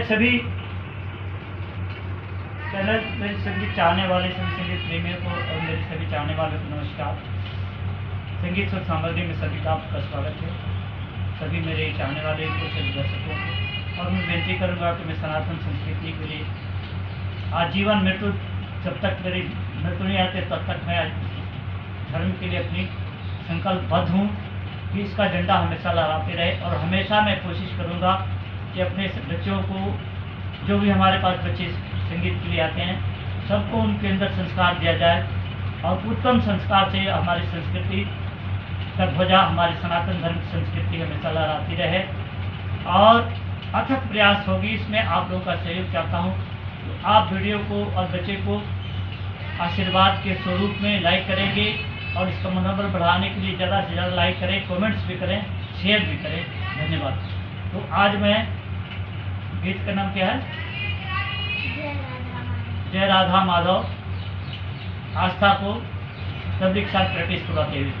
सभी चैनल मेरे सभी चाहने वाले सभी संगीत प्रेमियों को और मेरे सभी चाहने वालों को नमस्कार। संगीत और सामग्री में सभी का आपका स्वागत है, सभी मेरे चाहने वाले को सभी दर्शकों को। और मैं विनती करूँगा कि मैं सनातन संस्कृति के लिए आजीवन मृत्यु जब तक मेरी मृत्यु नहीं आते तब तक मैं धर्म के लिए अपनी संकल्पबद्ध हूँ कि इसका झंडा हमेशा लहराते रहे। और हमेशा मैं कोशिश करूँगा कि अपने बच्चों को, जो भी हमारे पास बच्चे संगीत के लिए आते हैं, सबको उनके अंदर संस्कार दिया जाए और उत्तम संस्कार से हमारी संस्कृति का ध्वजा, हमारी सनातन धर्म की संस्कृति हमेशा लहराती रहे। और अथक प्रयास होगी, इसमें आप लोगों का सहयोग चाहता हूँ। तो आप वीडियो को और बच्चे को आशीर्वाद के स्वरूप में लाइक करेंगे और इसका मनोबल बढ़ाने के लिए ज़्यादा से ज़्यादा लाइक करें, कमेंट्स भी करें, शेयर भी करें। धन्यवाद। तो आज मैं, गीत का नाम क्या है? जय राधा माधव। आस्था को तबलीग के साथ प्रैक्टिस करवाते हुए।